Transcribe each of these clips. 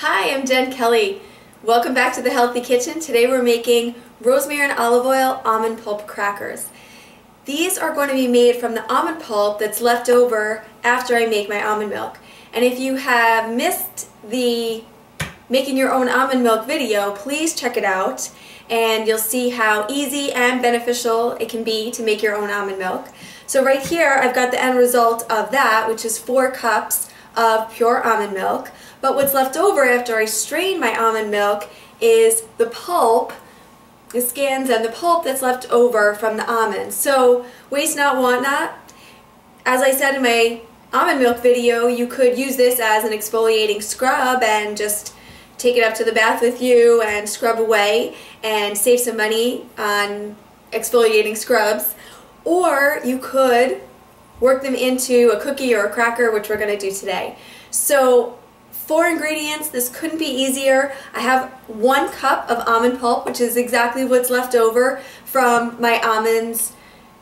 Hi, I'm Jen Kelly. Welcome back to the Healthy Kitchen. Today we're making rosemary and olive oil almond pulp crackers. These are going to be made from the almond pulp that's left over after I make my almond milk. And if you have missed the making your own almond milk video, please check it out and you'll see how easy and beneficial it can be to make your own almond milk. So right here I've got the end result of that, which is 4 cups of pure almond milk. But what's left over after I strain my almond milk is the pulp, the skins and the pulp that's left over from the almonds. So waste not, want not. As I said in my almond milk video, you could use this as an exfoliating scrub and just take it up to the bath with you and scrub away and save some money on exfoliating scrubs. Or you could work them into a cookie or a cracker, which we're going to do today. So 4 ingredients, this couldn't be easier. I have 1 cup of almond pulp, which is exactly what's left over from my almonds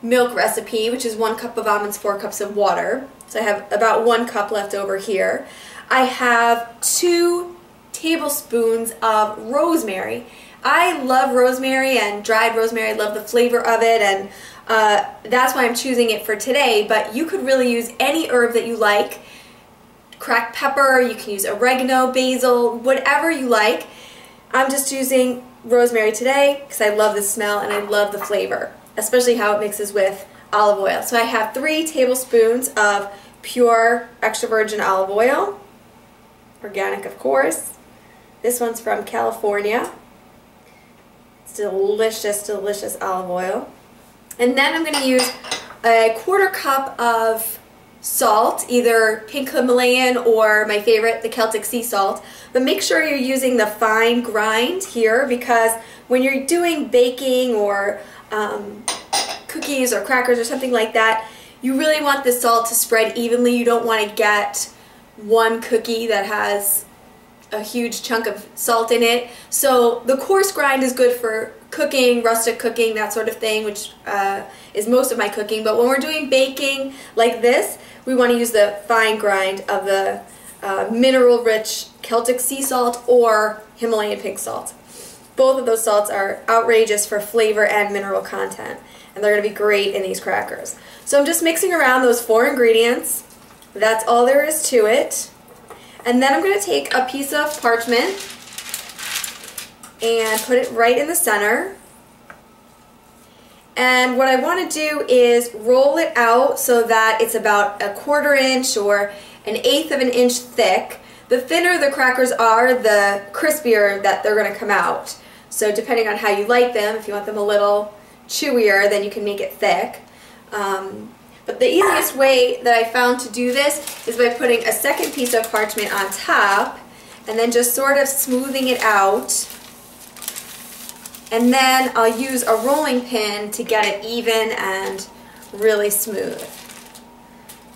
milk recipe, which is 1 cup of almonds, 4 cups of water. So I have about 1 cup left over here. I have 2 tablespoons of rosemary. I love rosemary and dried rosemary. I love the flavor of it, and that's why I'm choosing it for today, but you could really use any herb that you like. Cracked pepper, you can use oregano, basil, whatever you like. I'm just using rosemary today because I love the smell and I love the flavor, especially how it mixes with olive oil. So I have 3 tablespoons of pure extra virgin olive oil, organic of course. This one's from California. It's delicious, delicious olive oil. And then I'm going to use a 1/4 cup of salt, either pink Himalayan or my favorite, the Celtic sea salt. But make sure you're using the fine grind here, because when you're doing baking or cookies or crackers or something like that, you really want the salt to spread evenly. You don't want to get one cookie that has a huge chunk of salt in it. So the coarse grind is good for cooking, rustic cooking, that sort of thing, which is most of my cooking. But when we're doing baking like this, we want to use the fine grind of the mineral-rich Celtic sea salt or Himalayan pink salt. Both of those salts are outrageous for flavor and mineral content, and they're going to be great in these crackers. So I'm just mixing around those 4 ingredients. That's all there is to it. And then I'm going to take a piece of parchment and put it right in the center. And what I want to do is roll it out so that it's about 1/4 inch or 1/8 of an inch thick. The thinner the crackers are, the crispier that they're going to come out. So depending on how you like them, if you want them a little chewier, then you can make it thick. But the easiest way that I found to do this is by putting a second piece of parchment on top and then just sort of smoothing it out. And then I'll use a rolling pin to get it even and really smooth.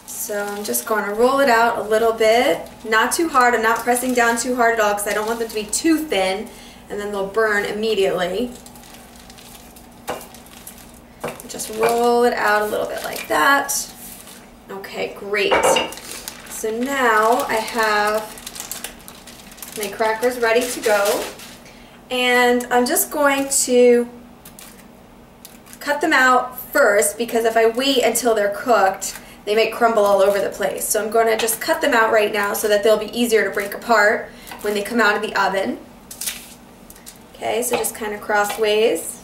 So I'm just going to roll it out a little bit, not too hard. I'm not pressing down too hard at all because I don't want them to be too thin and then they'll burn immediately. Just roll it out a little bit like that. Okay, great. So now I have my crackers ready to go. And I'm just going to cut them out first, because if I wait until they're cooked, they might crumble all over the place. So I'm going to just cut them out right now so that they'll be easier to break apart when they come out of the oven. Okay, so just kind of crossways.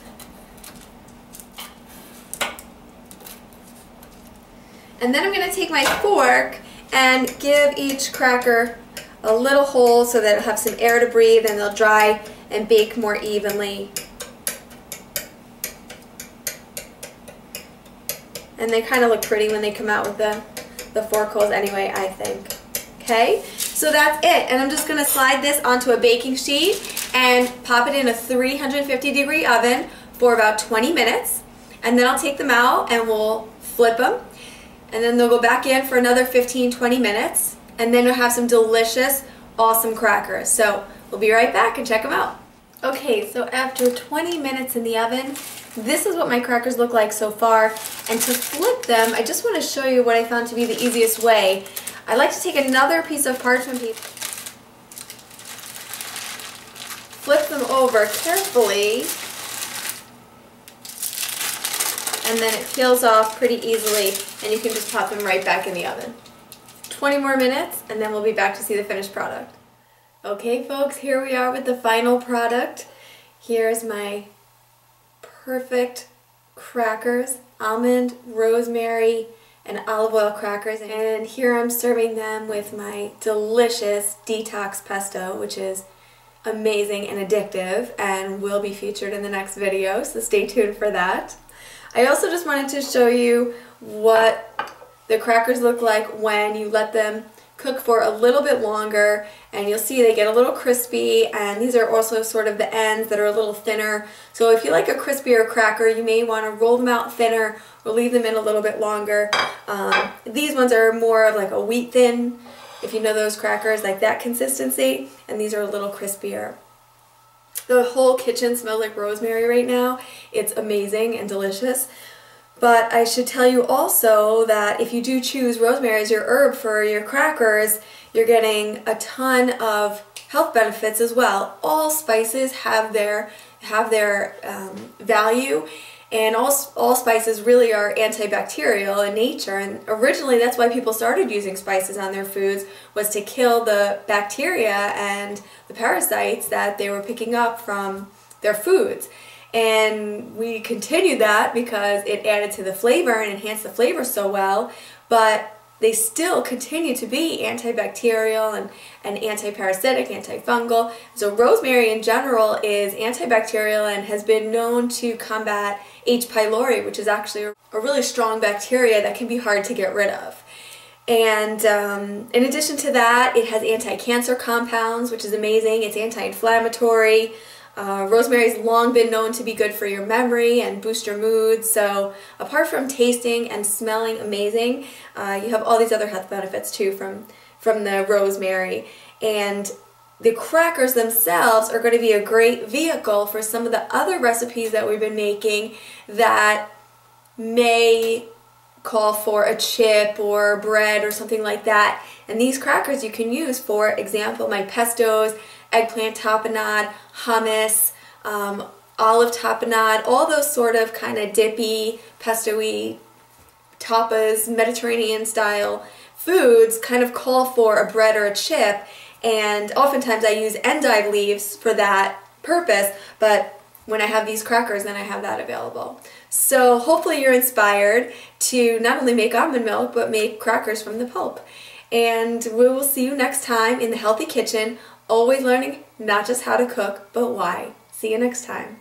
And then I'm going to take my fork and give each cracker a little hole so that it'll have some air to breathe and they'll dry and bake more evenly. And they kind of look pretty when they come out with the fork holes anyway, I think. Okay, so that's it. And I'm just going to slide this onto a baking sheet and pop it in a 350-degree oven for about 20 minutes. And then I'll take them out and we'll flip them. And then they'll go back in for another 15-20 minutes. And then you'll have some delicious, awesome crackers. So we'll be right back and check them out. Okay, so after 20 minutes in the oven, this is what my crackers look like so far. And to flip them, I just want to show you what I found to be the easiest way. I like to take another piece of parchment paper flip them over carefully, and then it peels off pretty easily, and you can just pop them right back in the oven. 20 more minutes, and then we'll be back to see the finished product. Okay folks, here we are with the final product. Here's my perfect crackers, almond, rosemary, and olive oil crackers, and here I'm serving them with my delicious detox pesto, which is amazing and addictive and will be featured in the next video, so stay tuned for that. I also just wanted to show you what the crackers look like when you let them cook for a little bit longer, and you'll see they get a little crispy, and these are also sort of the ends that are a little thinner. So if you like a crispier cracker, you may want to roll them out thinner or leave them in a little bit longer. These ones are more of like a wheat thin, if you know those crackers, like that consistency, and these are a little crispier. The whole kitchen smells like rosemary right now. It's amazing and delicious. But I should tell you also that if you do choose rosemary as your herb for your crackers, you're getting a ton of health benefits as well. All spices have their value, and all spices really are antibacterial in nature, and originally that's why people started using spices on their foods, was to kill the bacteria and the parasites that they were picking up from their foods. And we continued that because it added to the flavor and enhanced the flavor so well, but they still continue to be antibacterial and anti-parasitic, antifungal. So rosemary in general is antibacterial and has been known to combat H. pylori, which is actually a really strong bacteria that can be hard to get rid of. And in addition to that, it has anti-cancer compounds, which is amazing. It's anti-inflammatory. Rosemary's long been known to be good for your memory and boost your mood, so apart from tasting and smelling amazing, you have all these other health benefits too from the rosemary. And the crackers themselves are going to be a great vehicle for some of the other recipes that we've been making that may call for a chip or bread or something like that. And these crackers you can use, for example, my pestos, eggplant tapenade, hummus, olive tapenade, all those sort of kind of dippy, pesto-y, tapas, Mediterranean style foods kind of call for a bread or a chip, and oftentimes I use endive leaves for that purpose, but when I have these crackers, then I have that available. So hopefully you're inspired to not only make almond milk, but make crackers from the pulp. And we will see you next time in the Healthy Kitchen, always learning not just how to cook, but why. See you next time.